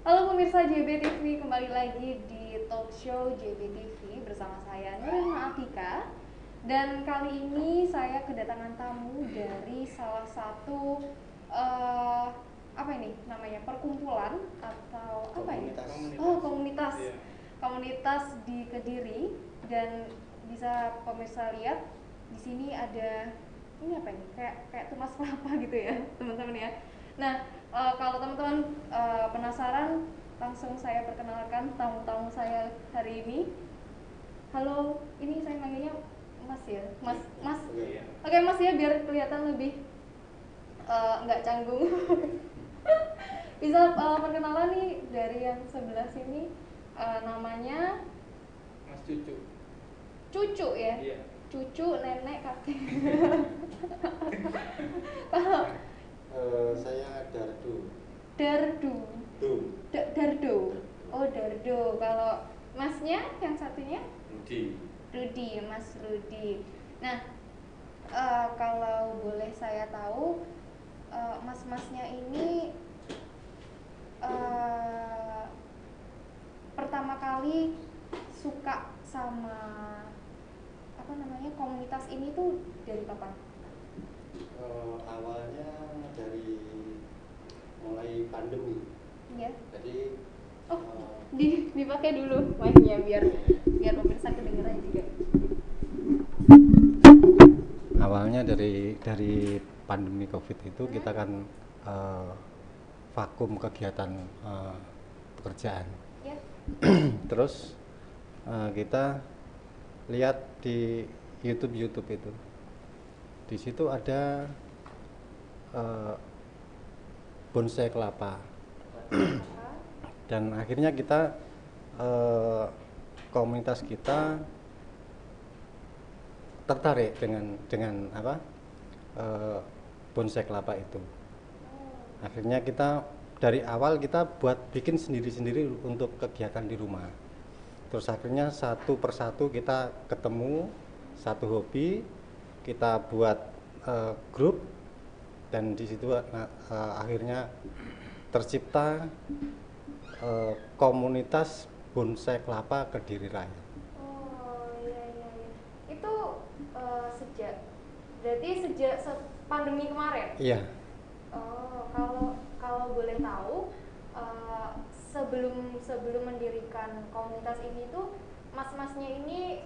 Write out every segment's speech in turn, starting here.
Halo pemirsa JBTV, kembali lagi di talk show JBTV bersama saya Nurina Atika. Dan kali ini saya kedatangan tamu dari salah satu eh, apa ini namanya, perkumpulan atau apa ya? Oh, komunitas. Iya. Komunitas di Kediri. Dan bisa pemirsa lihat di sini ada ini apa ini? Kayak tunas kelapa gitu ya, teman-teman ya. Nah, kalau teman-teman penasaran, langsung saya perkenalkan tamu-tamu saya hari ini. Halo, ini saya manggilnya Mas ya, Mas. Iya. Oke Mas ya, biar kelihatan lebih nggak canggung. Bisa perkenalan nih dari yang sebelah sini, namanya Mas Cucu. Cucu ya? Iya. Cucu, nenek, kakek. Kalau Saya Dardu. Dardu. Dum. Dardo. Oh, Dardo. Kalau Masnya yang satunya? Rudi. Rudi, Mas Rudi. Nah, kalau boleh saya tahu, mas-masnya ini pertama kali suka sama apa namanya komunitas ini tuh dari kapan? Awalnya dari mulai pandemi. Ya. Jadi Oh, dipakai dulu mic-nya biar pemirsa kedengeran juga. awalnya dari pandemi COVID itu kita kan vakum kegiatan pekerjaan. Ya. Terus kita lihat di YouTube itu. Di situ ada bonsai kelapa. Dan akhirnya kita komunitas kita tertarik dengan apa bonsai kelapa itu. Akhirnya kita dari awal kita buat bikin sendiri-sendiri untuk kegiatan di rumah. Terus akhirnya satu persatu kita ketemu satu hobi, kita buat grup, dan di situ akhirnya tercipta komunitas bonsai kelapa Kediri Raya. Oh iya. Itu berarti sejak pandemi kemarin? Iya. Oh, kalau boleh tahu, sebelum mendirikan komunitas ini tuh mas-masnya ini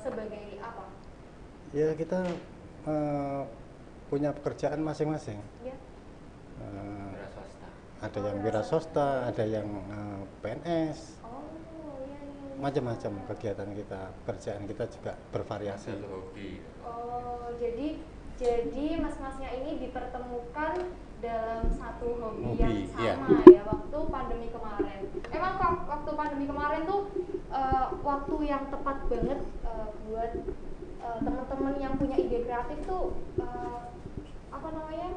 sebagai apa? Ya kita punya pekerjaan masing-masing. Ya. Wira swasta. Ada yang wira swasta, ada yang PNS, Oh iya. macam-macam kegiatan kita, pekerjaan kita juga bervariasi. Satu hobi. Oh, jadi mas-masnya ini dipertemukan dalam satu hobi yang iya. sama ya waktu pandemi kemarin. Emang waktu pandemi kemarin tuh waktu yang tepat banget buat teman-teman yang punya ide kreatif tuh apa namanya,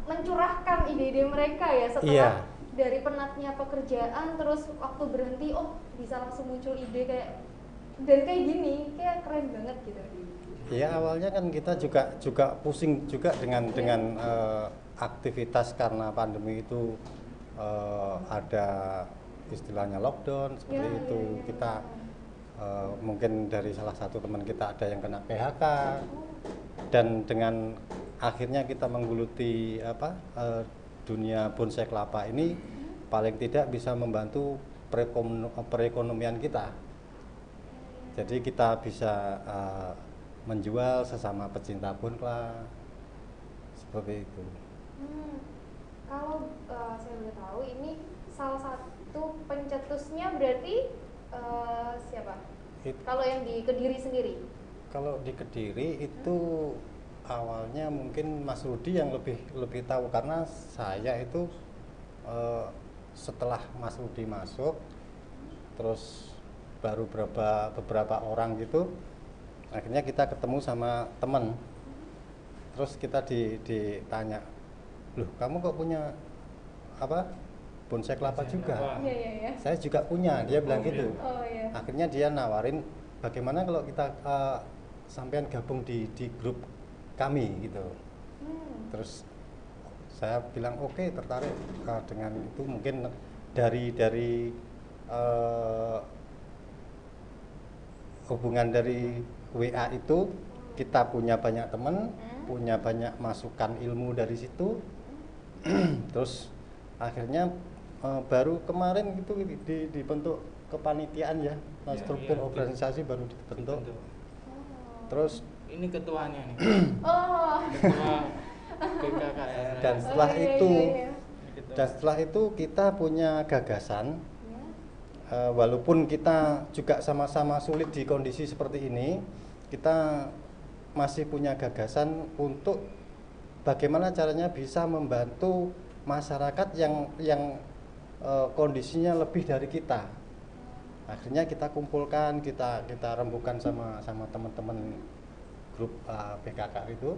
mencurahkan ide-ide mereka ya setelah dari penatnya pekerjaan, terus waktu berhenti bisa langsung muncul ide kayak gini, kayak keren banget gitu. Ya awalnya kan kita juga pusing juga dengan aktivitas karena pandemi itu ada istilahnya lockdown seperti itu. Kita mungkin dari salah satu teman kita ada yang kena PHK, dan dengan akhirnya kita menggeluti dunia bonsai kelapa ini paling tidak bisa membantu perekonomian kita. Jadi kita bisa menjual sesama pecinta bonkla seperti itu. Kalau saya boleh tahu, ini salah satu pencetusnya berarti siapa? Kalau yang di Kediri sendiri? Kalau di Kediri itu awalnya mungkin Mas Rudi yang lebih tahu, karena saya itu setelah Mas Rudi masuk, terus baru beberapa orang gitu, akhirnya kita ketemu sama teman, terus kita ditanya, loh kamu kok punya bonsai kelapa juga? Iya. Saya juga punya, dia bilang gitu. Oh iya. Akhirnya dia nawarin, bagaimana kalau kita sampean gabung di grup kami gitu. Terus saya bilang oke, tertarik dengan itu. Mungkin dari hubungan dari WA itu kita punya banyak teman, punya banyak masukan ilmu dari situ. Terus akhirnya baru kemarin gitu dibentuk kepanitiaan ya, struktur iya, organisasi baru dibentuk. Bentuk. Terus Ini ketuanya nih. Oh. Ketua BKKR. dan setelah Oh, iya, itu iya, iya. Ketua. dan setelah itu kita punya gagasan. Ya. Walaupun kita juga sama-sama sulit di kondisi seperti ini, kita masih punya gagasan untuk bagaimana caranya bisa membantu masyarakat yang kondisinya lebih dari kita. Akhirnya kita kumpulkan, kita rembukan sama teman-teman grup BKKR itu.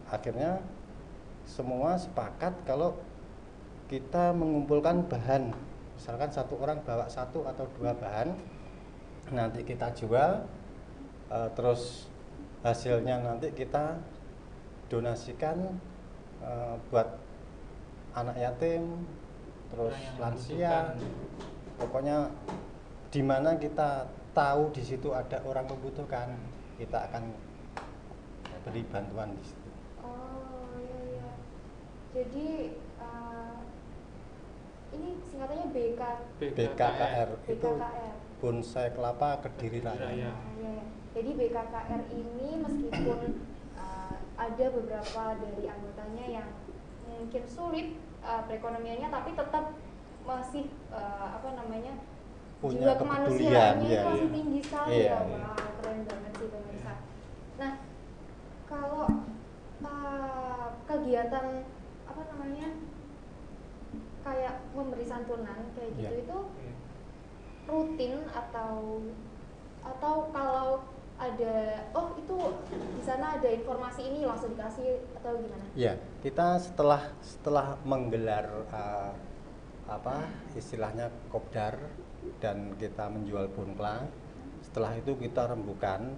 Akhirnya semua sepakat kalau kita mengumpulkan bahan. Misalkan satu orang bawa 1 atau 2 bahan, nanti kita jual, terus hasilnya nanti kita donasikan buat anak yatim, terus Orang yang lansia. membutuhkan. Pokoknya di mana kita tahu di situ ada orang membutuhkan, kita akan beri bantuan di situ. Oh iya iya. Jadi ini singkatannya BKKR itu BKKR. Bonsai Kelapa Kediri Kediri Raya. Raya. Iya, iya. Jadi BKKR ini meskipun ada beberapa dari anggotanya yang mungkin sulit perekonomiannya, tapi tetap masih apa namanya, Punya jiwa kepedulian, kemanusiaannya iya, itu masih iya. tinggi sekali Iya, ya. iya. Wow, keren banget sih pemirsa. Nah, kalau kegiatan apa namanya, kayak memberi santunan kayak gitu Iya. itu rutin atau kalau ada itu di sana ada informasi ini langsung dikasih atau gimana? Ya, kita setelah menggelar istilahnya kopdar dan kita menjual bonkla. Setelah itu kita rembukan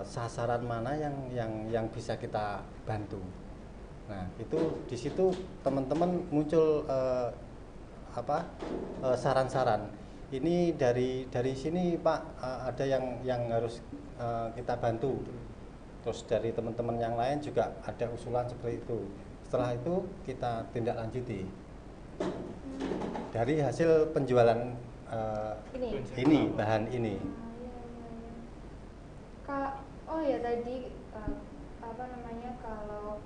sasaran mana yang bisa kita bantu. Nah, itu di situ teman-teman muncul saran-saran. Ini dari sini Pak, ada yang harus kita bantu. Terus dari teman-teman yang lain juga ada usulan seperti itu. Setelah itu kita tindak lanjuti dari hasil penjualan ini bahan ini. Kak, oh ya tadi apa namanya, kalau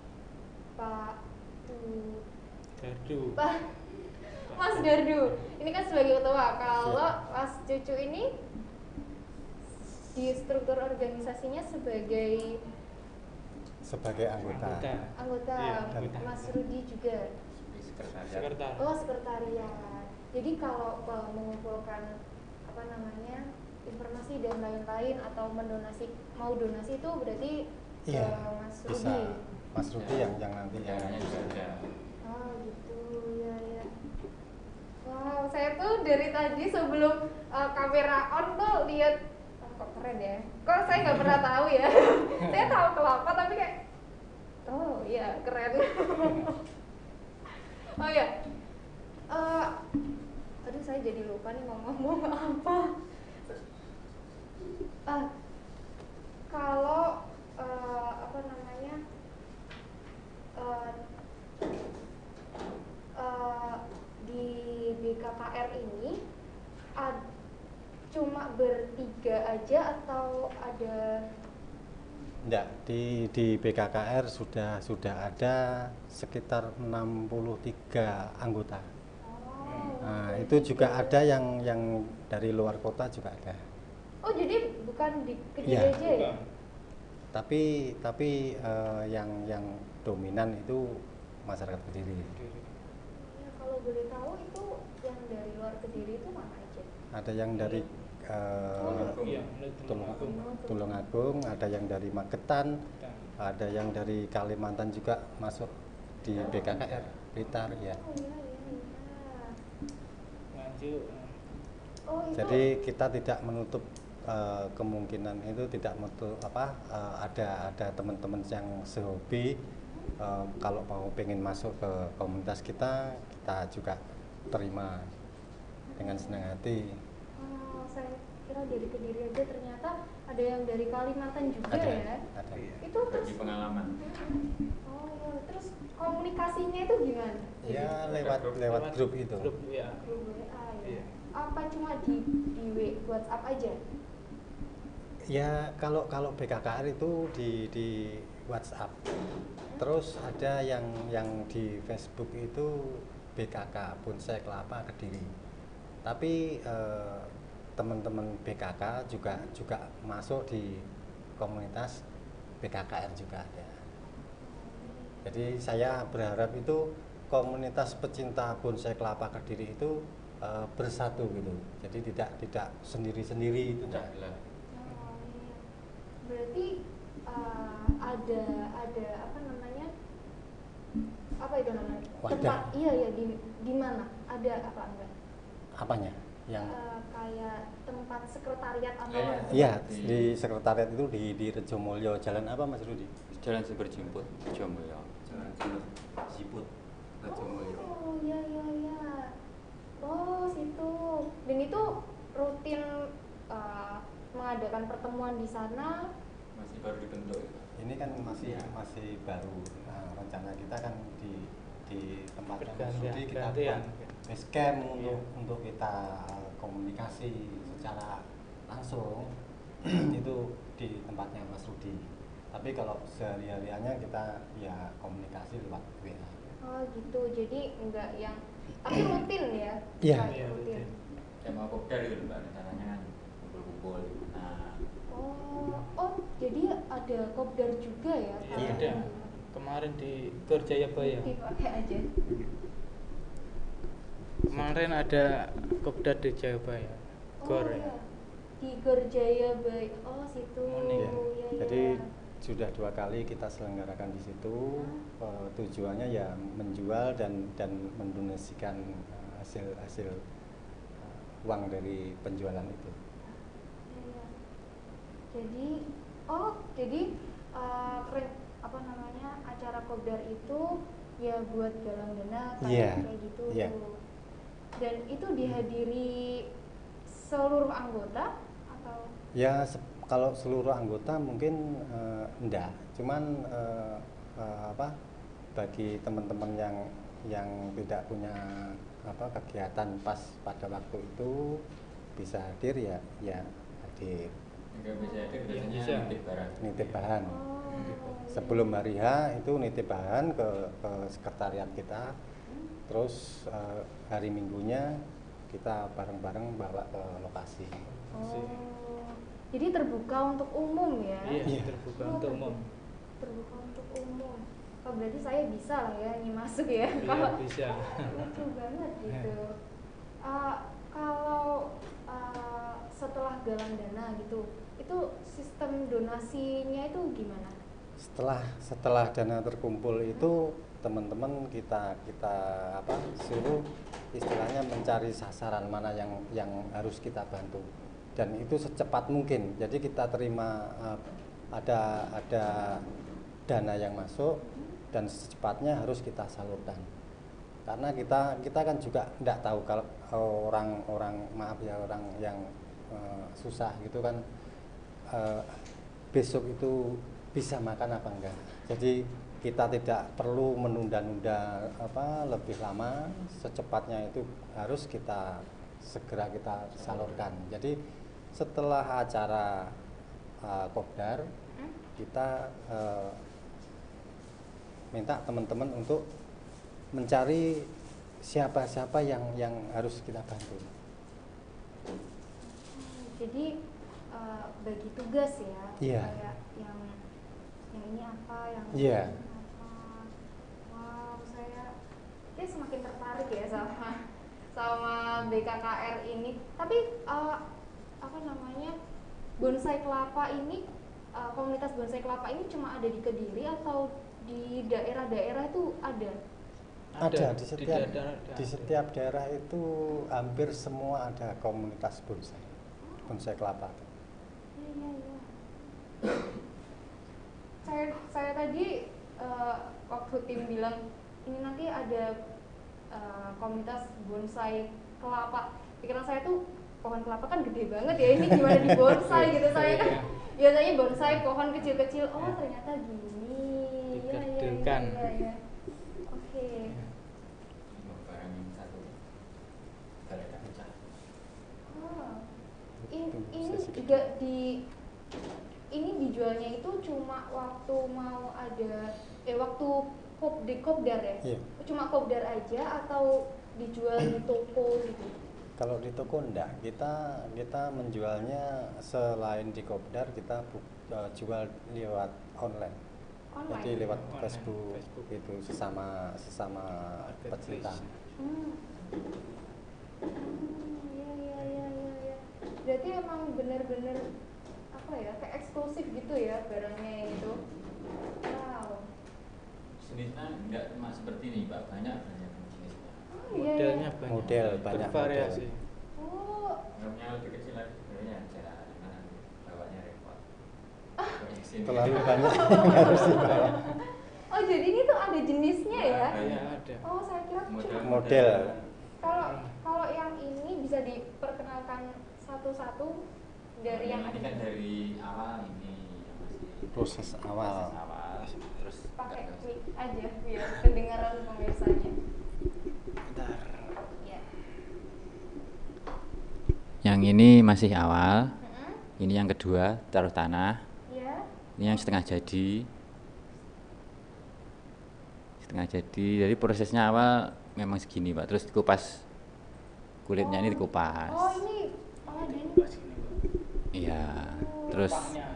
Pak Dardu. Mas Dardu ini kan sebagai ketua, kalau Mas Cucu ini di struktur organisasinya sebagai anggota. anggota. Iya, anggota. Mas Rudi juga. Sekretariat. Oh, sekretariat. Jadi kalau mengumpulkan apa namanya, informasi dan lain-lain atau mau donasi itu berarti Iya, Mas bisa Rudi. Mas Rudi yang nanti yang Dananya juga ada. Oh gitu, ya ya. Wow, saya tuh dari tadi sebelum kamera on tuh lihat, kok keren ya. Kok saya nggak pernah tahu ya. Saya tahu kelapa tapi kayak, oh iya keren. Oh ya, aduh saya jadi lupa nih mau ngomong apa. Kalau apa namanya, di BKKR ini cuma bertiga aja atau ada? Enggak, di BKKR sudah ada sekitar 63 anggota. Oh, Nah, itu juga ada yang dari luar kota juga ada. oh jadi bukan di Kediri Iya. aja ya? Tapi yang dominan itu masyarakat Kediri. Ya, kalau boleh tahu itu yang dari luar Kediri itu mana aja? Ada yang dari Iya, Tulungagung, ada yang dari Magetan, ada yang dari Kalimantan juga masuk di BKKR Blitar ya. Oh iya iya iya. Nganjuk. Oh itu. Jadi kita tidak menutup kemungkinan itu, tidak menutup ada teman-teman yang sehobi kalau mau pengen masuk ke komunitas kita juga terima dengan senang hati. Saya kira dari Kediri aja, ternyata ada yang dari Kalimantan juga ya. Ada. Itu terus pengalaman. Oh, terus komunikasinya itu gimana? Ya lewat grup itu. Grup ya. Grup WA ya. Iya. Apa cuma di WhatsApp aja? Ya kalau BKKR itu di WhatsApp. Terus ada yang di Facebook itu BKK Bonsai Kelapa Kediri. Tapi teman-teman BKK juga masuk di komunitas BKKR juga ada. Jadi saya berharap itu komunitas pecinta bonsai kelapa Kediri itu bersatu gitu. Jadi tidak sendiri-sendiri itu. Tidak Oh, iya. Berarti ada apa namanya? Apa itu namanya? Wadah. Tempat iya di mana? Ada apa enggak? Apanya? Yang Kayak tempat sekretariat atau iya di sekretariat itu di Rejomulyo. Jalan apa Mas Rudi? Jalan Siberjemput, Jomulyo. Jalan Siput Rejomulyo. Oh iya. Oh situ. Dan itu rutin mengadakan pertemuan di sana. Masih baru dibentuk. Ini kan masih baru. Nah, rencana kita kan di tempat yang Bergantian, Rudi kita gantian. buat base camp Iya. untuk kita komunikasi secara langsung itu di tempatnya Mas Rudi. Tapi kalau sehari-hariannya kita ya komunikasi lewat WA. Oh gitu. Jadi enggak yang tapi rutin ya? Iya. Kayak Iya, rutin. Saya mau kopdar gitu Mbak, rencananya kan kumpul-kumpul. Nah, Oh jadi ada kopdar juga ya? Iya, Kalau ada. Kemarin di Gor Jayabaya. dipakai aja. Kemarin ada Kopdar di Jayabaya. Gor ya. Iya. Di Gor Jayabaya. Oh situ. Muning. Iya. Iya. Jadi sudah 2 kali kita selenggarakan di situ. Tujuannya ya menjual dan mendonasikan hasil uang dari penjualan itu. Iya. Jadi apa namanya, acara kopdar itu ya buat galang dana Iya. kayak gitu. Iya. Dan itu dihadiri seluruh anggota atau? Ya kalau seluruh anggota mungkin enggak, cuman bagi teman-teman yang tidak punya kegiatan pas pada waktu itu bisa hadir ya hadir. enggak bisa hadir Yang biasanya bisa. nitip barang. Nitip bahan. Oh, iya. Sebelum hari H itu nitip bahan ke sekretariat kita. Terus hari Minggunya kita bareng-bareng bawa ke lokasi. Oh, jadi terbuka untuk umum ya? Iya, terbuka untuk umum. Terbuka untuk umum. Oh, berarti saya bisa lah ya ini masuk ya? Iya, Kalau bisa. lucu banget gitu. Kalau setelah galang dana gitu, itu sistem donasinya itu gimana? Setelah dana terkumpul itu teman-teman kita suruh istilahnya mencari sasaran mana yang harus kita bantu, dan itu secepat mungkin. Jadi kita terima ada dana yang masuk dan secepatnya harus kita salurkan, karena kita kan juga tidak tahu kalau orang yang susah gitu kan besok itu bisa makan apa enggak. Jadi kita tidak perlu menunda-nunda lebih lama, secepatnya itu harus segera kita salurkan. Jadi setelah acara kopdar kita minta teman-teman untuk mencari siapa-siapa yang harus kita bantu. Jadi bagi tugas ya? Iya. Kayak yang ini apa, yang Iya. ini apa. Wow, saya semakin tertarik ya sama BKKR ini. Tapi apa namanya, bonsai kelapa ini, komunitas bonsai kelapa ini cuma ada di Kediri atau di daerah-daerah itu ada? Ada daerah- di setiap daerah itu hampir semua ada komunitas bonsai kelapa. Iya. Saya tadi waktu tim bilang ini nanti ada komunitas bonsai kelapa, pikiran saya tuh pohon kelapa kan gede banget ya, ini gimana di bonsai gitu. Saya kan biasanya bonsai pohon kecil-kecil, oh ternyata gini. Dikedukan. Ya. Oke. Barang yang satu galakan pecah. Ini dijualnya itu cuma waktu mau ada waktu kopdar ya? Iya. Cuma kopdar aja atau dijual di toko gitu? Kalau di toko enggak, kita menjualnya selain di kopdar kita jual lewat online. Jadi lewat Online. Facebook itu sesama pecinta. Iya. Berarti emang bener-bener apa ya, kayak eksklusif gitu ya barangnya itu. Wow. Jenisnya enggak cuma seperti ini, Pak. Banyak jenisnya. Modelnya banyak. Model, banyak bervariasi. Oh, Gambarnya lebih kecil lagi sebenarnya jangan bawanya repot. Terlalu banyak yang harus dibawa. oh jadi ini tuh ada jenisnya ya? Iya, ada. Oh, saya kira cuma Model. kalau yang ini bisa diperkenalkan satu-satu dari yang ini ada. kan dari awal ini yang masih Proses awal. terus Pakai enggak mic aja biar kedengaran pemirsanya. Bentar. Ya. Yang ini masih awal. Ini yang kedua taruh tanah. Ya. Ini yang setengah jadi. Jadi prosesnya awal memang segini, Pak. Terus dikupas kulitnya ini dikupas. Oh, ini ini. Pas gini, Pak. Iya. Terus Pelepahnya.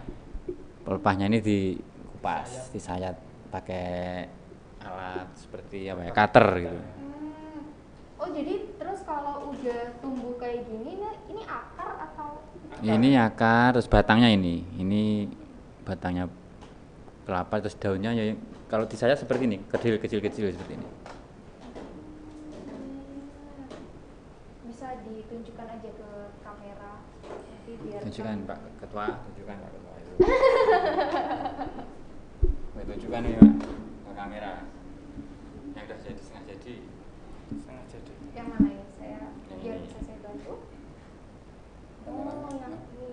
pelepahnya ini dikupas, disayat pakai alat seperti apa ya, cutter gitu. Oh, jadi terus kalau udah tumbuh kayak gini, nah ini akar atau? Ini akar, terus batangnya ini. Ini batangnya kelapa, terus daunnya ya kalau disayat seperti ini, kecil-kecil seperti ini. Bisa ditunjukkan aja ke kamera nanti biar Tunjukkan Pak Ketua, tunjukkan Pak Ketua itu. Tunjukkan nih Pak ke kamera. Yang sudah jadi setengah jadi. Setengah jadi. yang mana ya? Saya Yang biar ini. bisa saya bantu. Oh, yang ini.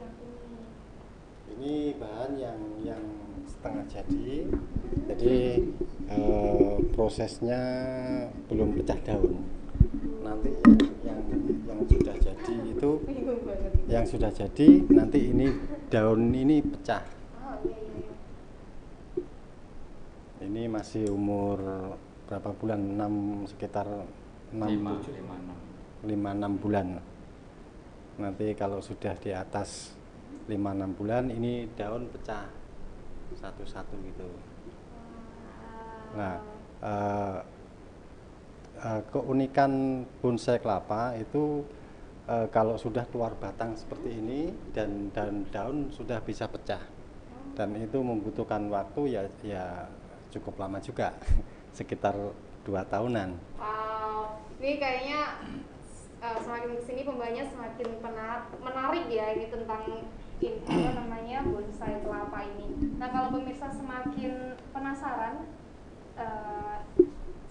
Ini bahan yang setengah jadi. Jadi prosesnya belum pecah daun. Nanti yang sudah jadi itu, Bingung banget. yang sudah jadi nanti ini daun ini pecah. Oh, iya. Ini masih umur berapa bulan? Sekitar 5-6 bulan. Nanti kalau sudah di atas 5-6 bulan ini daun pecah satu-satu gitu. Nah, keunikan bonsai kelapa itu kalau sudah keluar batang seperti ini dan daun sudah bisa pecah, dan itu membutuhkan waktu ya cukup lama juga sekitar 2 tahunan. Wow, ini kayaknya semakin kesini pembahasannya semakin menarik ya, ini tentang apa namanya bonsai kelapa ini. Nah, kalau pemirsa semakin penasaran,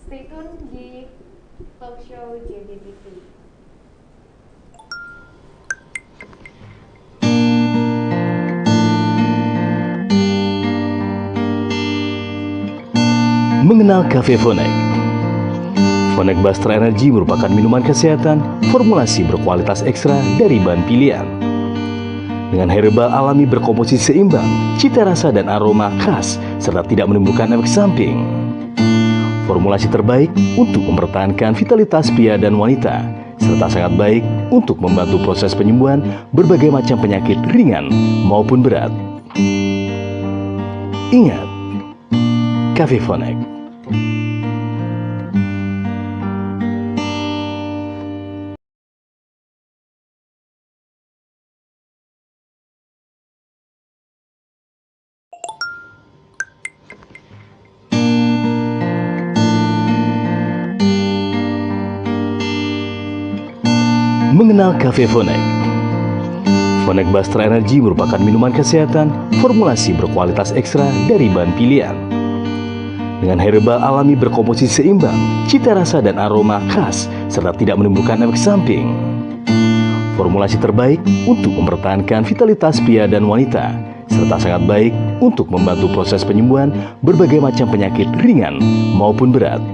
stay tune di talk show JDTV. Mengenal Cafe Fonek. Fonek Bastra Energy merupakan minuman kesehatan formulasi berkualitas ekstra dari bahan pilihan. Dengan herbal alami berkomposisi seimbang, cita rasa dan aroma khas, serta tidak menimbulkan efek samping. Formulasi terbaik untuk mempertahankan vitalitas pria dan wanita, serta sangat baik untuk membantu proses penyembuhan berbagai macam penyakit ringan maupun berat. Ingat, Cafe Fonek. Mengenal Cafe Fonek. Fonek Bastra Energy merupakan minuman kesehatan formulasi berkualitas ekstra dari bahan pilihan. Dengan herba alami berkomposisi seimbang, cita rasa dan aroma khas, serta tidak menimbulkan efek samping. Formulasi terbaik untuk mempertahankan vitalitas pria dan wanita, serta sangat baik untuk membantu proses penyembuhan berbagai macam penyakit ringan maupun berat.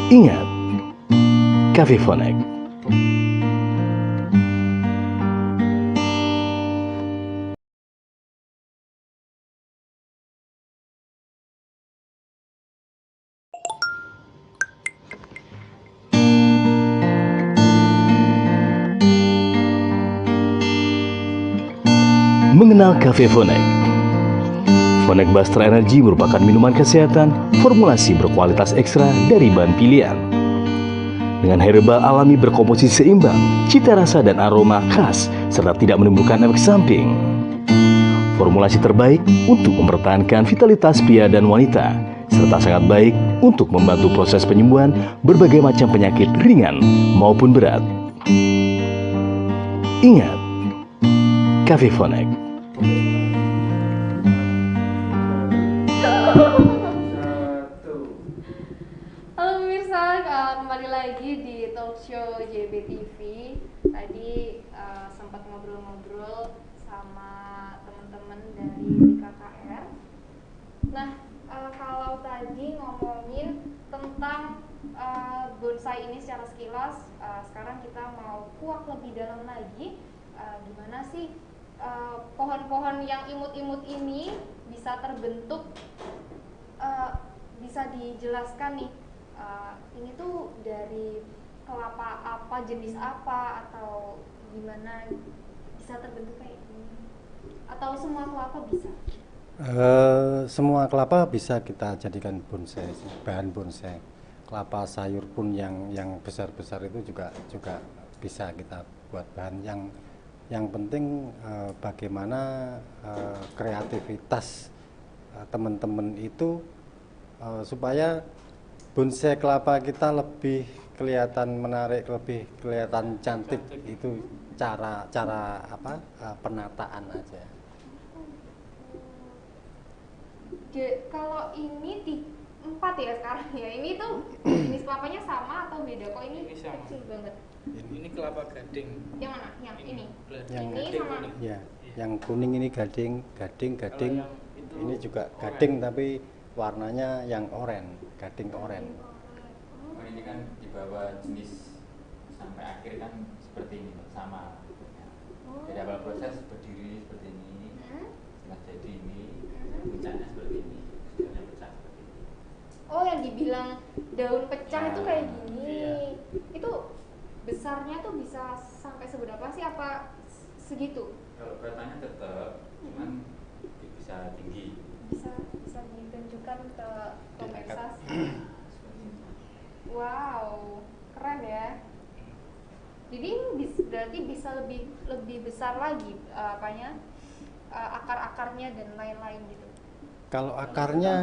Ingat, Cavivonex. Mengenal Cavivonex. Vonex Bastra Energy merupakan minuman kesehatan formulasi berkualitas ekstra dari bahan pilihan. Dengan herba alami berkomposisi seimbang, cita rasa dan aroma khas, serta tidak menimbulkan efek samping. Formulasi terbaik untuk mempertahankan vitalitas pria dan wanita, serta sangat baik untuk membantu proses penyembuhan berbagai macam penyakit ringan maupun berat. Ingat, Cavivonex. Halo pemirsa, kembali lagi di talk show JBTV. Tadi sempat ngobrol-ngobrol sama teman-teman dari BKKR. Nah, kalau tadi ngomongin tentang bonsai ini secara sekilas, sekarang kita mau kuak lebih dalam lagi. Gimana sih pohon-pohon yang imut-imut ini bisa terbentuk, bisa dijelaskan nih, ini tuh dari kelapa apa, jenis apa, atau gimana bisa terbentuk kayak gini, atau semua kelapa bisa? Semua kelapa bisa kita jadikan bonsai, bahan bonsai. Kelapa sayur pun yang besar-besar itu juga bisa kita buat bahan. Yang penting bagaimana kreativitas teman-teman itu supaya bonsai kelapa kita lebih kelihatan menarik, lebih kelihatan cantik. Itu cara penataan aja. Kalau ini 4 ya sekarang ya, ini tuh jenis kelapanya sama atau beda? Kok ini sama. kecil banget? Ini kelapa gading. Yang mana? Yang ini? Yang Ini sama? Ya, yang kuning ini gading. Kalau yang itu Ini juga oranye. gading tapi warnanya yang oranye, gading oranye. Oh, ini kan di bawah jenis sampai akhir kan seperti ini, sama bentuknya. Jadi awal proses berdiri seperti ini, setelah jadi ini, puncaknya seperti ini, daunnya pecah seperti ini. Oh, yang dibilang daun pecah itu kayak gini. Iya. Itu besarnya tuh bisa sampai seberapa sih? Apa segitu? Kalau batangnya tetap, cuman bisa tinggi. Bisa ditunjukkan ke pemirsa. Seperti ini. Wow, keren ya. Jadi ini berarti bisa lebih besar lagi akar-akarnya dan lain-lain gitu. Kalau akarnya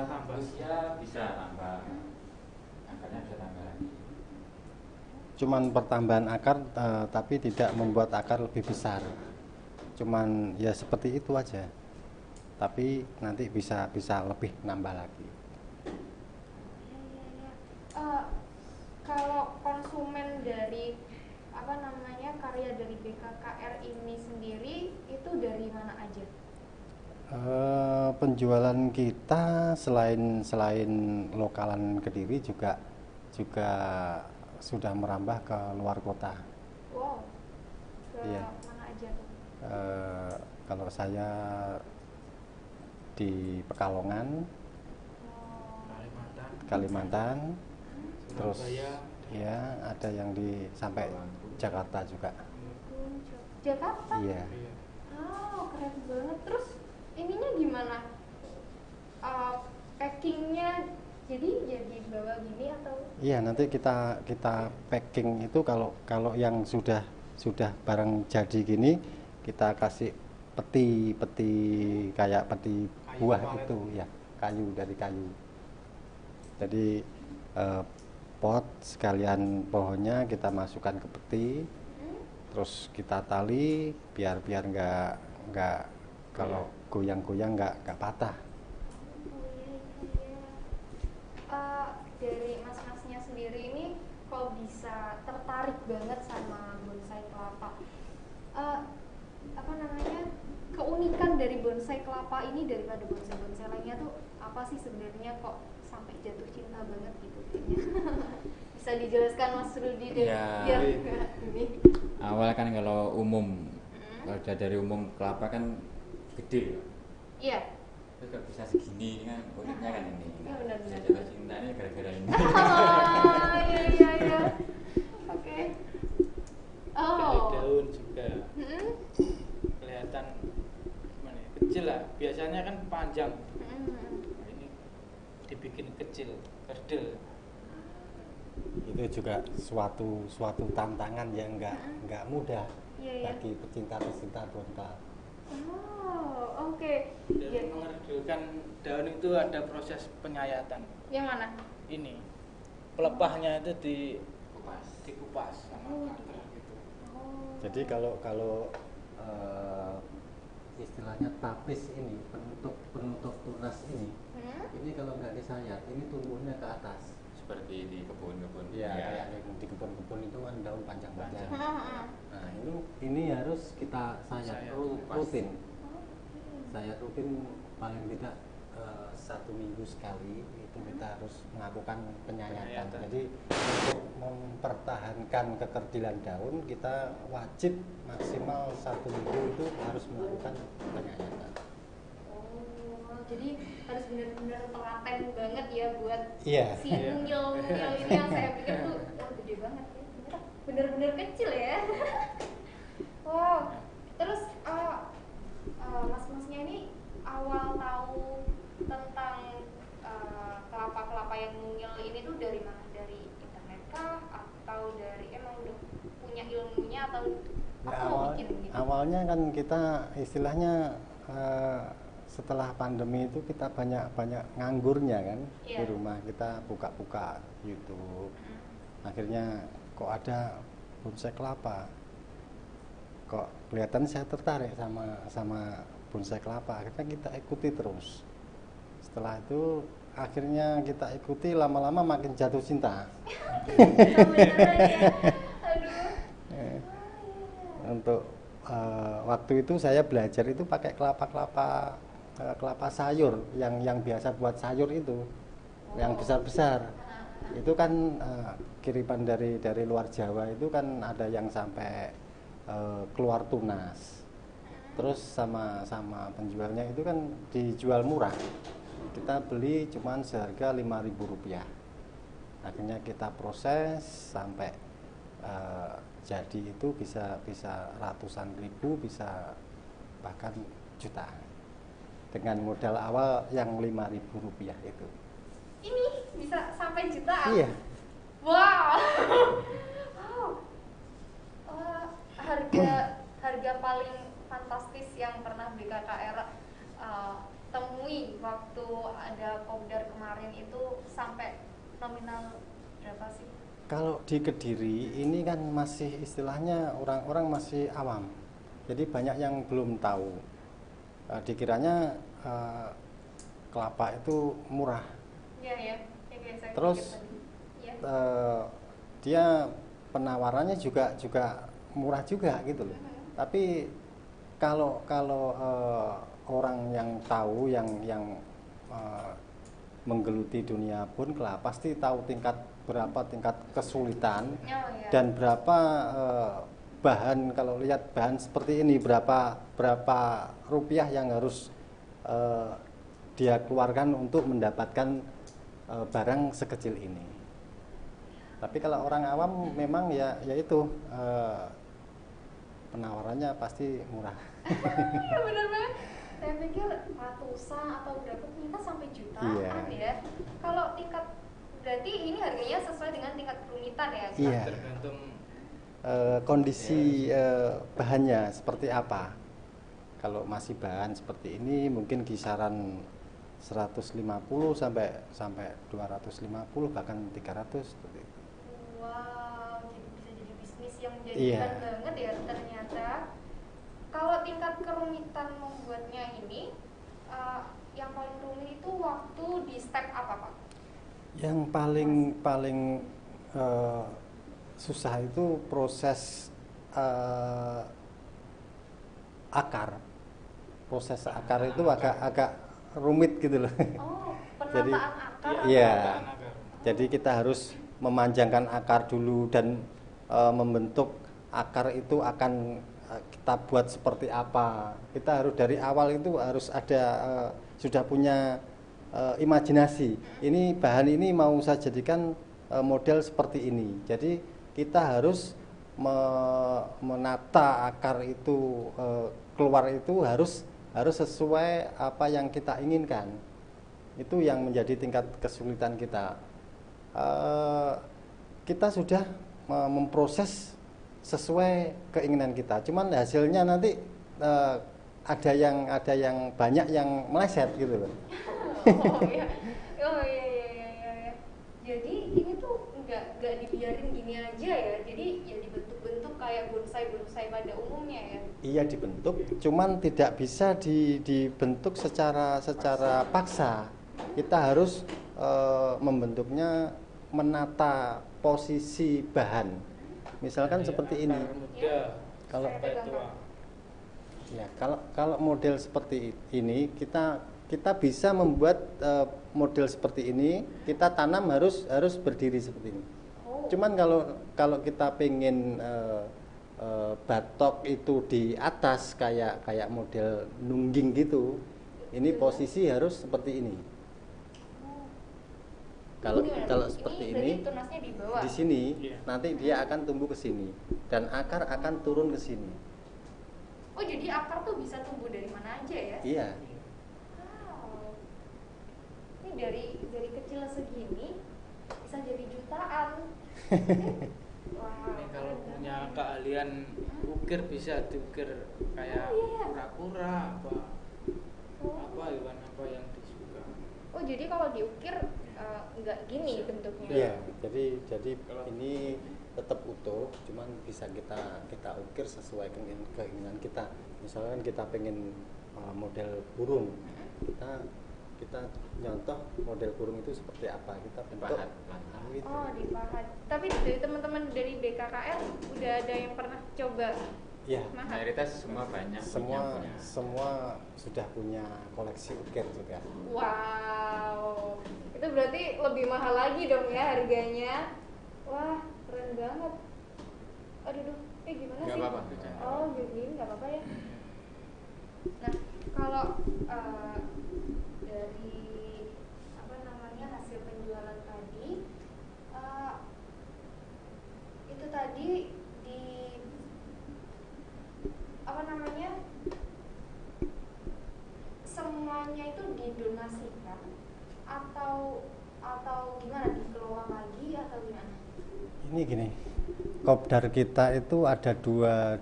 tambah usia bisa tambah, akarnya bisa tambah lagi. cuman pertambahan akar tapi tidak membuat akar lebih besar. Cuman ya seperti itu aja. Tapi nanti bisa lebih nambah lagi. Kalau konsumen dari karya dari BKKR ini sendiri itu dari mana aja? Penjualan kita selain lokalan Kediri juga sudah merambah ke luar kota. Wow, ke Iya. mana aja tuh? Kalau saya di Pekalongan, Kalimantan, Kalimantan, terus Surabaya. ya ada yang sampai Jakarta juga. Jakarta? Iya. Iya. Oh, keren banget. Terus ininya gimana? Packingnya jadi bawa gini atau? Iya, nanti kita packing itu kalau yang sudah barang jadi gini kita kasih peti kayak peti Kayu buah kemarin. itu ya, dari kayu. Jadi pot sekalian pohonnya kita masukkan ke peti, terus kita tali biar nggak kalau goyang-goyang nggak patah. Oh, iya. bisa tertarik banget sama bonsai kelapa? Apa namanya, keunikan dari bonsai kelapa ini daripada bonsai-bonsai lainnya tuh apa sih sebenarnya kok sampai jatuh cinta banget gitu kayaknya? Bisa dijelaskan Mas Rudi deh, Ya. biar nggak ini. Awal kan kalau umum, kalau dari umum kelapa kan gede, Iya. terus kalau bisa segini kan uniknya kan ini. Iya, benar-benar. Saya jatuh cinta ini gara-gara ini. Iya. Oke. Dari Oh. daun juga Mm-mm. kelihatan gimana ya, kecil lah. Biasanya kan panjang. Mm-mm. Nah, ini dibikin kecil, kerdil. Itu juga suatu tantangan yang nggak mudah Iya, iya. bagi pecinta bonsai. Oh, oke. Dan Iya. mengerdilkan daun itu ada proses penyayatan. Yang mana? Ini pelepahnya itu Kupas. dikupas sama Oh, cutter gitu. Oh. Jadi kalau istilahnya tapis ini penutup tunas ini kalau nggak disayat ini tumbuhnya ke atas. Seperti di kebun-kebun. Iya, Ya. kayak di kebun-kebun itu kan daun panjang-panjang. Heeh. Nah ini harus kita sayat Sayat, rutin. Sayat rutin paling tidak 1 minggu sekali itu kita harus melakukan penyayatan. Penyayatan. Jadi untuk mempertahankan kekerdilan daun kita wajib maksimal 1 minggu itu harus melakukan penyayatan. Oh, jadi harus benar-benar telaten banget ya buat Iya. si mungil-mungil ini yang saya pikir tuh gede banget ya. Ternyata benar-benar kecil ya. Wow. Terus mas-masnya ini awal tahu tentang kelapa-kelapa yang mungil ini tuh dari mana? Dari internet kah? Atau dari emang udah punya ilmunya atau Ya, mau bikin gitu? awalnya kan kita istilahnya setelah pandemi itu kita banyak nganggurnya kan di Iya. rumah, kita buka-buka YouTube. Akhirnya kok ada bonsai kelapa, kok kelihatan saya tertarik sama bonsai kelapa. Akhirnya kita ikuti terus. Setelah itu akhirnya kita ikuti, lama-lama makin jatuh cinta. Beneran ya? Aduh. Untuk waktu itu saya belajar itu pakai kelapa sayur yang biasa buat sayur itu, yang besar-besar. Itu kan kiriman dari luar Jawa itu kan ada yang sampai keluar tunas. Terus sama penjualnya itu kan dijual murah. Kita beli cuman seharga Rp5.000. Akhirnya kita proses sampai jadi itu bisa ratusan ribu, bisa bahkan jutaan dengan modal awal yang Rp5.000 itu. Ini bisa sampai jutaan? Iya. Wow. Wow. Harga paling fantastis yang pernah BKKR temui waktu ada Kopdar kemarin itu sampai nominal berapa sih? Kalau di Kediri ini kan masih istilahnya orang-orang masih awam, jadi banyak yang belum tahu. Dikiranya kelapa itu murah. Iya ya. Yang biasa Terus pikir tadi. Iya. Dia penawarannya juga murah juga gitu loh. Tapi kalau orang yang tahu yang menggeluti dunia pun kelapa pasti tahu berapa tingkat kesulitan Oh, iya. dan berapa bahan, kalau lihat bahan seperti ini berapa rupiah yang harus dia keluarkan untuk mendapatkan barang sekecil ini. Tapi kalau orang awam memang ya itu penawarannya pasti murah. Iya benar banget. Saya pikir ratusan atau berapa, ternyata sampai jutaan Iya. ya. Kalau tingkat, berarti ini harganya sesuai dengan tingkat kerumitan ya? Iya. Tergantung Kondisi bahannya seperti apa. Kalau masih bahan seperti ini mungkin kisaran 150 sampai 250 bahkan 300 seperti itu. Wow, jadi bisa jadi bisnis yang menjanjikan Iya. banget ya ternyata. Kalau tingkat kerumitan membuatnya ini, yang paling rumit itu waktu di step apa Pak? Yang paling susah itu proses akar. Proses akar itu agak rumit gitu loh. Oh, Jadi, penataan akar. iya. Penataan akar. Jadi kita harus memanjangkan akar dulu dan membentuk akar itu akan kita buat seperti apa. Kita harus dari awal itu harus ada sudah punya imajinasi. Ini bahan ini mau saya jadikan model seperti ini. Jadi kita harus menata akar itu keluar itu harus sesuai apa yang kita inginkan. Itu yang menjadi tingkat kesulitan kita. Kita sudah memproses sesuai keinginan kita. Cuman hasilnya nanti ada yang banyak yang meleset gitu loh. Oh iya. Oh iya. Jadi ini tuh nggak dibiarin gini aja ya. Jadi ya dibentuk-bentuk kayak bonsai pada umumnya ya. Iya dibentuk, cuman tidak bisa dibentuk secara paksa. Kita harus membentuknya menata posisi bahan. Misalkan Dari seperti akar ini. muda Kalau sampai tua. Ya, kalau model seperti ini kita bisa membuat model seperti ini, kita tanam harus berdiri seperti ini. Oh. Cuman kalau kita pengen batok itu di atas kayak model nungging gitu, ini posisi harus seperti ini. Kalau seperti ini, berarti tunasnya di bawah. di sini Iya. nanti dia akan tumbuh ke sini dan akar akan turun ke sini. Oh jadi akar tuh bisa tumbuh dari mana aja ya? Iya. Wow. Ini dari kecil segini bisa jadi jutaan. Wow. Ini kalau punya keahlian ukir bisa diukir kayak Oh, iya. kura-kura apa Oh. hewan apa yang disuka. Oh jadi kalau diukir nggak gini bentuknya? Iya, jadi Kalau- ini tetap utuh, cuman bisa kita ukir sesuai keinginan kita. Misalkan kita pengen model burung, kita nyontoh model burung itu seperti apa, kita bentuk. Pahat. Gitu. Oh dipahat. Tapi dari teman-teman dari BKKR udah ada yang pernah coba Iya, mahat? Mayoritas semua banyak punya. semua sudah punya koleksi ukir juga. Wow, itu berarti lebih mahal lagi dong ya harganya. Wah, keren banget. Aduh, gimana Nggak sih? apa-apa, bercanda. Oh, jadi nggak apa-apa ya. Nah, kalau dari apa namanya hasil penjualan tadi, itu tadi di apa namanya? Semuanya itu didonasikan atau gimana, dikelola lagi atau gimana? Ini gini, kopdar kita itu ada dua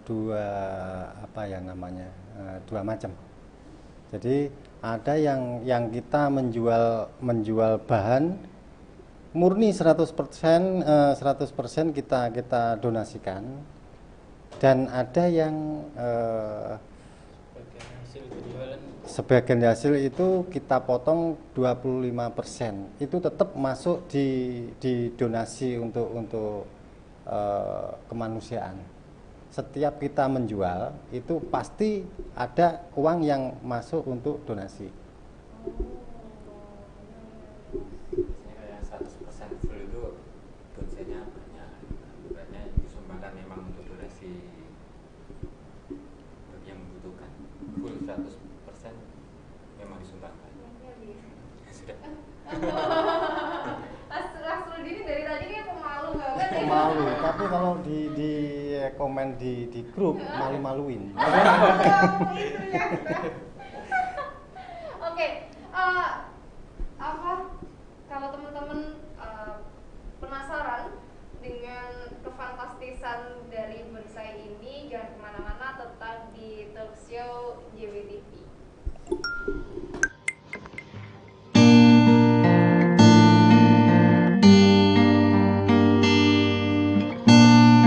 apa ya namanya, dua macam. Jadi ada yang kita menjual bahan murni 100% kita donasikan, dan ada yang Bagian hasil penjualan sebagian hasil itu kita potong 25%. Itu tetap masuk di donasi untuk kemanusiaan. Setiap kita menjual itu pasti ada uang yang masuk untuk donasi. Biasanya kayak 100% full itu bonsainya banyak. Banyak yang disumbangkan memang untuk donasi bagi yang membutuhkan. Full 100% memang disumbangkan. Sudah. Rasul ini dari tadi kayak pemalu banget ya. Malu, tapi kalau di komen di grup malu-maluin. Itu ya. Oke, apa kalau teman-teman penasaran dengan kefantastisan dari bonsai ini, jangan kemana-mana, tetap di Talkshow JWTV.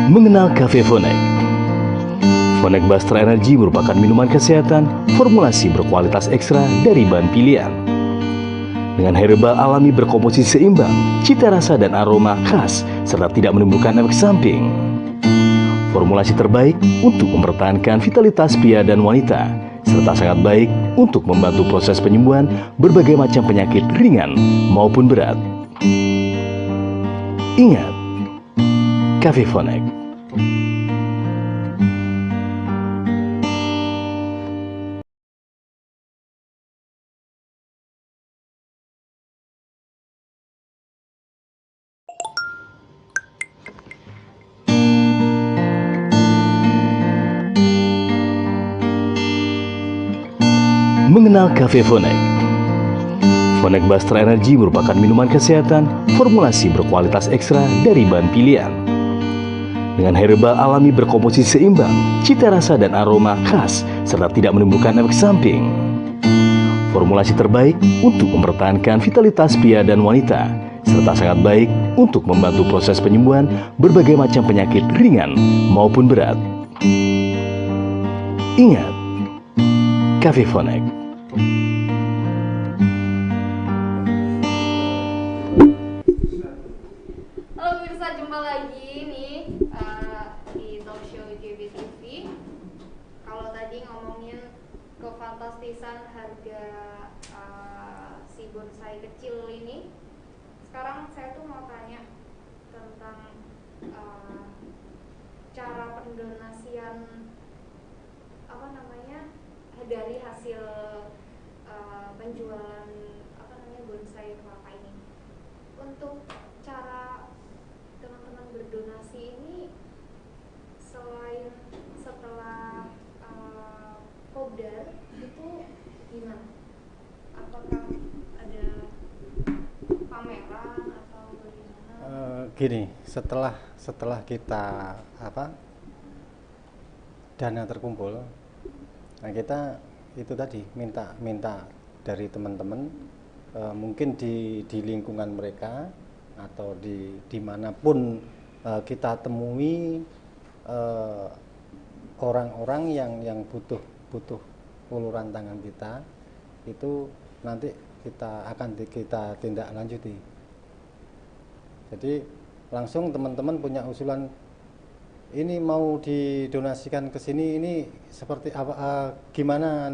Mengenal Cafe Fonek. Fonek Bastra Energy merupakan minuman kesehatan formulasi berkualitas ekstra dari bahan pilihan. Dengan herbal alami berkomposisi seimbang, cita rasa dan aroma khas serta tidak menimbulkan efek samping. Formulasi terbaik untuk mempertahankan vitalitas pria dan wanita, serta sangat baik untuk membantu proses penyembuhan berbagai macam penyakit ringan maupun berat. Ingat, Cavivonex. Mengenal Cavivonex. Vonex Bastra Energy merupakan minuman kesehatan formulasi berkualitas ekstra dari bahan pilihan. Dengan herbal alami berkomposisi seimbang, cita rasa dan aroma khas, serta tidak menimbulkan efek samping. Formulasi terbaik untuk mempertahankan vitalitas pria dan wanita, serta sangat baik untuk membantu proses penyembuhan berbagai macam penyakit ringan maupun berat. Ingat, Cavivonex. Halo pemirsa, jumpa lagi nih di talk show IGB TV. Kalau tadi ngomongin kefantastisan harga si bonsai kecil ini, sekarang saya tuh mau tanya tentang cara pendonasian dari hasil penjualan bonsai kelapa ini. Untuk cara teman-teman berdonasi ini, selain setelah kopdar itu gimana? Apakah ada pameran atau bagaimana? Gini, setelah kita dana terkumpul, nah kita itu tadi minta dari teman-teman, mungkin di lingkungan mereka atau dimanapun kita temui orang-orang yang butuh uluran tangan kita, itu nanti kita tindak lanjuti. Jadi langsung teman-teman punya usulan, ini mau didonasikan ke sini, ini seperti apa, gimana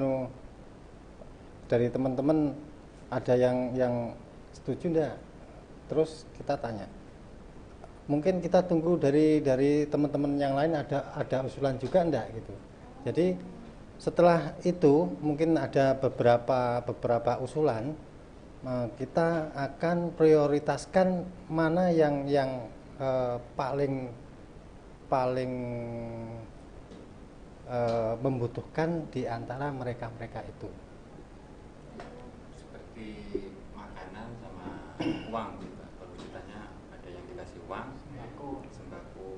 dari teman-teman ada yang setuju enggak? Terus kita tanya, mungkin kita tunggu dari teman-teman yang lain ada usulan juga enggak gitu. Jadi setelah itu mungkin ada beberapa usulan, kita akan prioritaskan mana yang paling membutuhkan di antara mereka itu. Seperti makanan sama uang gitu. Kalau ditanya ada yang dikasih uang, sembako.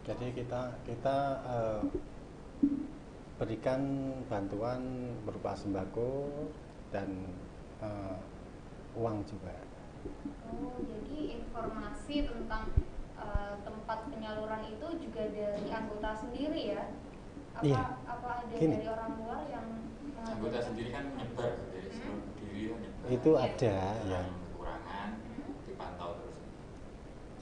Jadi kita berikan bantuan berupa sembako dan uang juga. Oh, jadi informasi tentang tempat penyaluran itu juga dari anggota sendiri ya? Apa ada dari orang luar yang anggota sendiri kan nyebar dari seluruh diri nyebar. Itu ada ya. Kekurangan dipantau terus.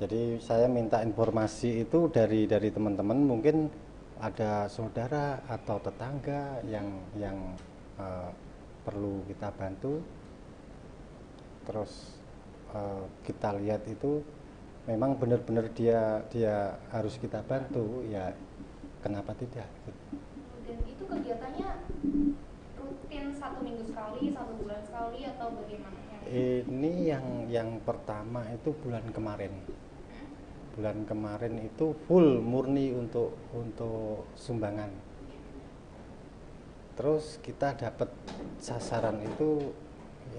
Jadi saya minta informasi itu dari teman-teman, mungkin ada saudara atau tetangga yang perlu kita bantu. Terus kita lihat itu memang benar-benar dia harus kita bantu, ya kenapa tidak? Dan itu kegiatannya rutin 1 minggu sekali, 1 bulan sekali, atau bagaimana? Ini yang pertama itu bulan kemarin. Bulan kemarin itu full murni untuk sumbangan. Terus kita dapat sasaran itu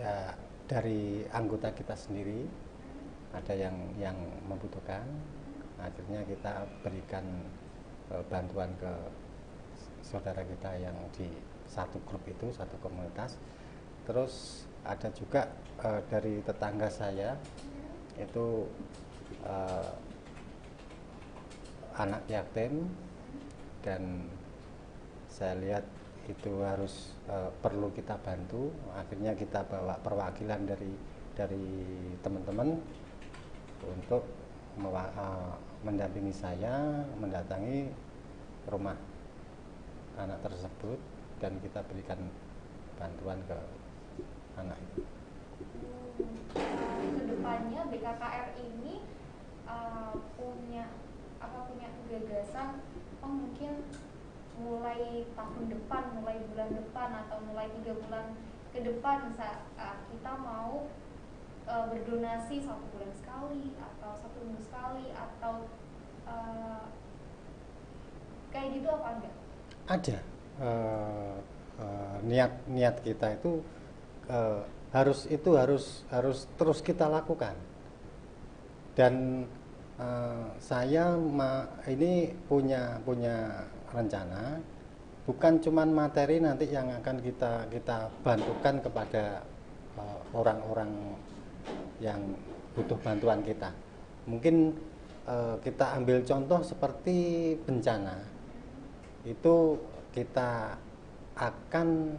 ya dari anggota kita sendiri, ada yang membutuhkan, akhirnya kita berikan bantuan ke saudara kita yang di satu grup itu, satu komunitas. Terus ada juga dari tetangga saya itu anak yatim, dan saya lihat itu harus perlu kita bantu. Akhirnya kita bawa perwakilan dari teman-teman untuk mendampingi saya mendatangi rumah anak tersebut dan kita berikan bantuan ke anak itu. Kedepannya BKKR ini punya gagasan mungkin mulai tahun depan, mulai bulan depan atau mulai 3 bulan ke depan kita mau berdonasi 1 bulan sekali atau 1 minggu sekali atau kayak gitu apa enggak? Ada niat kita itu harus terus kita lakukan. Dan saya ini punya rencana, bukan cuman materi nanti yang akan kita bantukan kepada orang-orang yang butuh bantuan kita. Mungkin kita ambil contoh seperti bencana, itu kita akan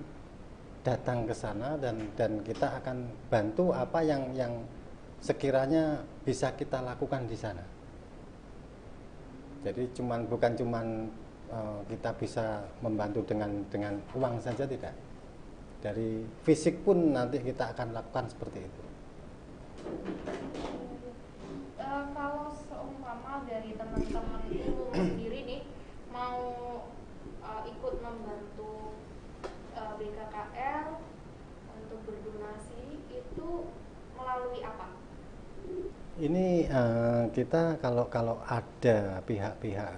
datang ke sana dan kita akan bantu apa yang sekiranya bisa kita lakukan di sana. Jadi bukan cuman kita bisa membantu dengan uang saja, tidak. Dari fisik pun nanti kita akan lakukan seperti itu. Kalau seumpama dari teman-teman ilmu sendiri nih mau ikut membantu BKKR untuk berdonasi itu melalui apa? Ini kita kalau ada pihak-pihak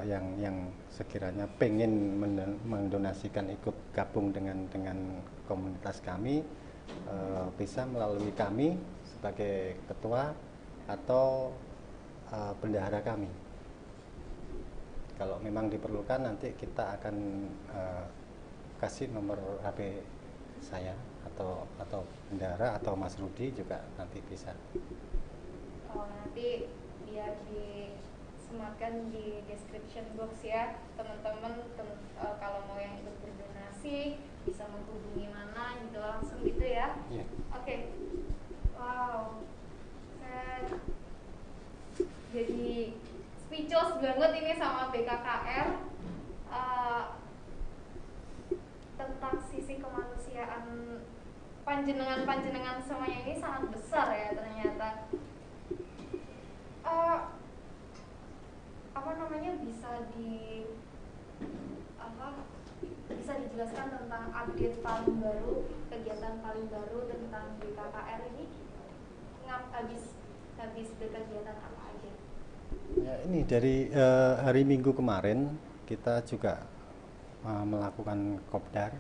yang sekiranya pengen mendonasikan ikut gabung dengan komunitas kami, bisa melalui kami sebagai ketua atau bendahara kami. Kalau memang diperlukan nanti kita akan kasih nomor HP saya atau bendahara atau Mas Rudi juga nanti bisa. Oh, nanti biar disematkan di description box ya teman-teman, kalau mau yang ikut berdonasi bisa menghubungi mana gitu langsung gitu ya. Yeah. Oke. Wow, saya jadi speechless banget ini sama BKKR tentang sisi kemanusiaan panjenengan semuanya ini sangat besar ya ternyata. Bisa dijelaskan tentang update paling baru, kegiatan paling baru tentang BKKR ini habis berkegiatan apa aja? Ya, ini dari hari Minggu kemarin kita juga melakukan kopdar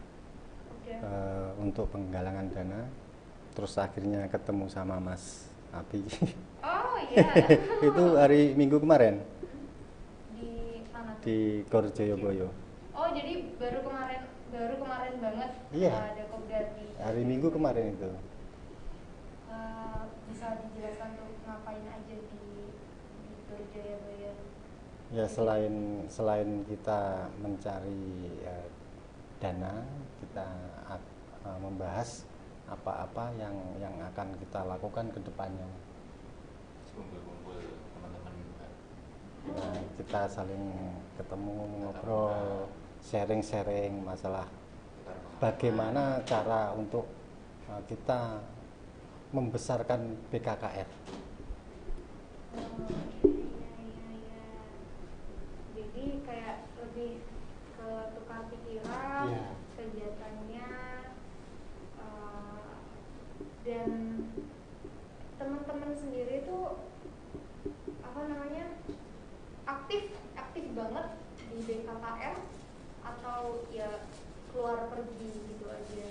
untuk penggalangan dana. Terus akhirnya ketemu sama Mas Abi. Oh iya. Itu hari Minggu kemarin. Di mana? Di Gor Joyoboyo. Oh, jadi baru kemarin banget. Iya. Ada kopdar di Hari Minggu kemarin itu. Bisa dijelaskan tuh ngapain aja di Gor Joyoboyo? Ya, selain kita mencari dana, kita membahas apa-apa yang akan kita lakukan ke depannya. Kumpul-kumpul teman-teman juga. Nah, kita saling ketemu, ngobrol, sharing masalah bagaimana cara untuk kita membesarkan BKKR. Iya. Jadi kayak lebih ke tukar pikiran, Iya. kegiatannya, dan teman-teman sendiri tuh aktif banget di BKKR atau ya keluar pergi gitu aja?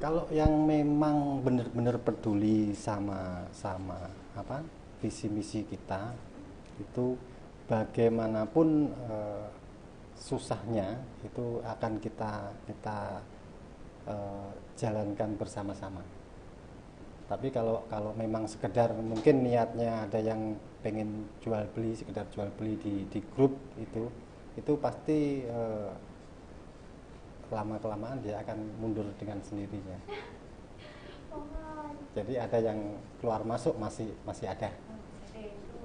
Kalau yang memang benar-benar peduli sama visi misi kita, itu bagaimanapun susahnya itu akan kita jalankan bersama-sama. Tapi kalau memang sekedar mungkin niatnya ada yang pengen sekedar jual beli di grup itu pasti lama-kelamaan dia akan mundur dengan sendirinya. Jadi ada yang keluar masuk masih ada. Jadi itu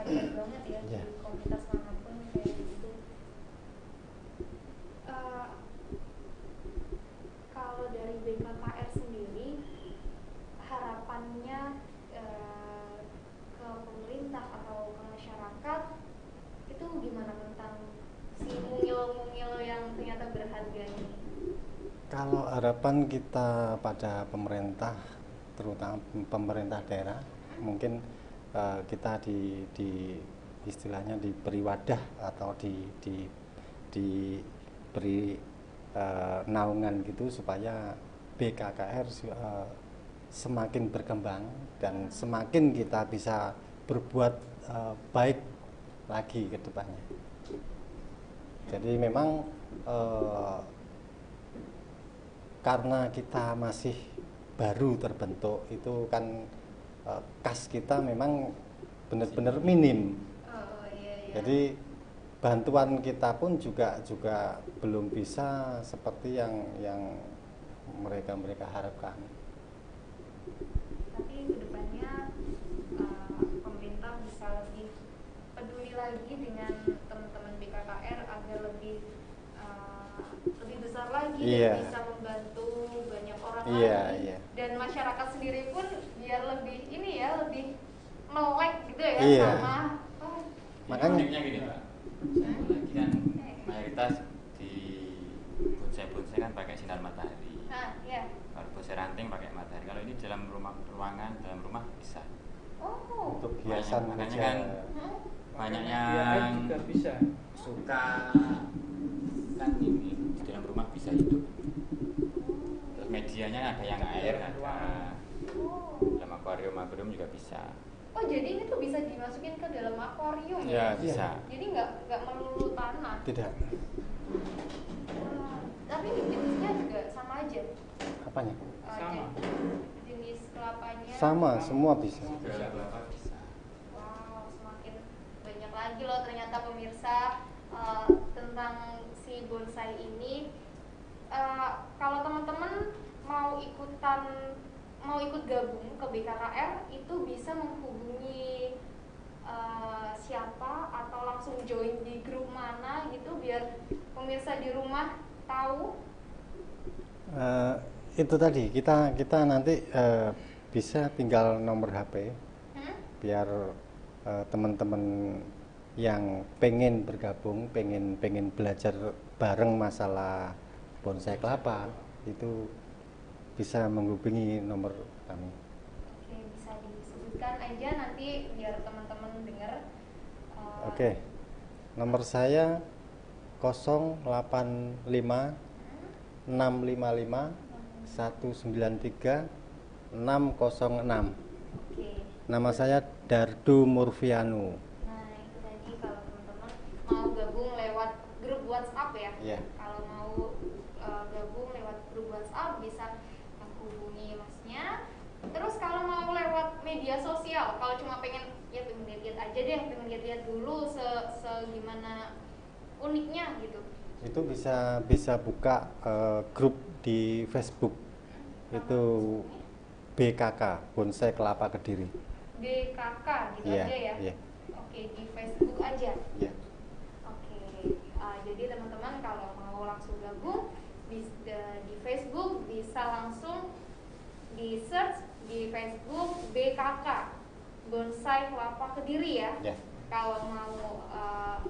wajar banget ya Iya. di komunitas manapun kayak gitu. Eh, Kalau dari BKKR sendiri harapannya ke pemerintah atau ke masyarakat itu gimana tentang si mungil-mungil yang ternyata berharga ini? Kalau harapan kita pada pemerintah, terutama pemerintah daerah, mungkin kita di istilahnya diberi wadah atau diberi naungan gitu supaya BKKR semakin berkembang dan semakin kita bisa berbuat baik lagi ke depannya. Jadi memang karena kita masih baru terbentuk itu kan kas kita memang benar-benar minim. Oh iya. Jadi bantuan kita pun juga belum bisa seperti yang mereka harapkan. Tapi kedepannya pemerintah bisa lebih peduli lagi dengan teman-teman BKKR agar lebih besar lagi Iya. dan bisa membantu banyak orang Iya, lagi. iya. Dan masyarakat sendiri pun biar lebih ini ya lebih melek gitu ya Iya. sama Makanya- uniknya gini Pak, saya lagi kan mayoritas di bonsai kan pakai sinar matahari. ya. Kalau bonsai ranting pakai matahari. Kalau ini dalam ruangan dalam rumah bisa. Oh. Untuk hiasan Makanya meja. kan Hmm? banyak Biar yang juga bisa. suka kan ini di dalam rumah bisa hidup. Terus medianya ada yang air, ada Oh. dalam akuarium juga bisa. Oh jadi ini tuh bisa dimasukin ke dalam akuarium Ya ya? bisa. Jadi nggak melulu tanah. Tidak. Wah, tapi jenisnya juga sama aja. Apanya? Sama. Jenis kelapanya. Sama, semua bisa. Segala kelapa bisa. Wow, semakin banyak lagi loh ternyata pemirsa tentang si bonsai ini. Kalau teman-teman mau ikut gabung ke BKKR itu bisa menghubungi siapa atau langsung join di grup mana gitu biar pemirsa di rumah tahu. Itu tadi kita nanti bisa tinggal nomor HP biar teman-teman yang pengen bergabung, pengen belajar bareng masalah bonsai kelapa itu bisa menghubungi nomor kami. Oke, bisa disebutkan aja nanti biar teman-teman dengar. Oke. Nomor saya 085 655 193 606. Oke. Nama saya Dardo Murfianu. Nah, itu tadi kalau teman-teman mau gabung lewat grup WhatsApp ya. Iya. Kalau mau gabung lewat grup WhatsApp bisa menghubungi masnya. Terus kalau mau lewat media sosial, kalau cuma pengen lihat-lihat aja deh, pengen lihat-lihat dulu gimana uniknya gitu. Itu bisa buka grup di Facebook. Itu BKK Bonsai Kelapa Kediri. BKK gitu Iya, aja ya. iya. Oke, di Facebook aja. Iya. Oke, jadi teman-teman kalau mau langsung gabung di Facebook bisa langsung di search di Facebook BKK Bonsai Kelapa Kediri ya. Ya. Kalau mau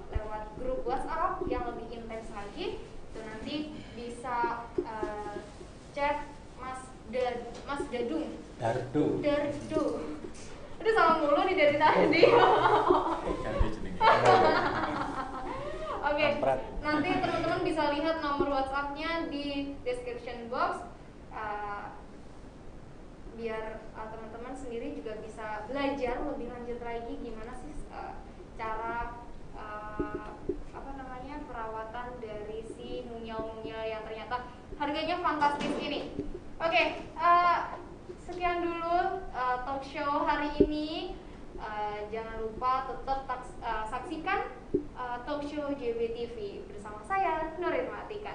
lewat grup WhatsApp yang lebih intens lagi, itu nanti bisa chat Mas Dadung. Dardo. Dardo. Udah salah mulu nih dari tadi. Ganti jenenge. Oke, Kampret. nanti teman-teman bisa lihat nomor WhatsApp-nya di description box. Biar teman-teman sendiri juga bisa belajar lebih lanjut lagi gimana sih cara perawatan dari si mungil-mungil yang ternyata harganya fantastis ini. Oke, sekian dulu talk show hari ini. Jangan lupa tetap saksikan talk show JBTV bersama saya Nurin Matika.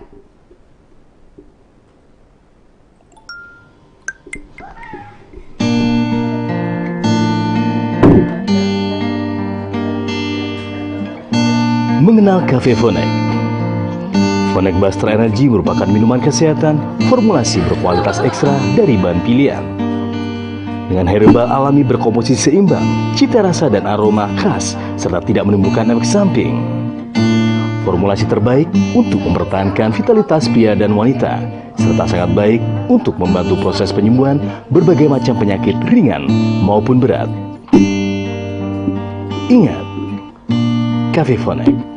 mengenal Cafe Fonek. Fonek Bastra Energy merupakan minuman kesehatan formulasi berkualitas ekstra dari bahan pilihan. Dengan herba alami berkomposisi seimbang, cita rasa dan aroma khas, serta tidak menimbulkan efek samping. Formulasi terbaik untuk mempertahankan vitalitas pria dan wanita, serta sangat baik untuk membantu proses penyembuhan berbagai macam penyakit ringan maupun berat. Ingat, Cafe Fonek.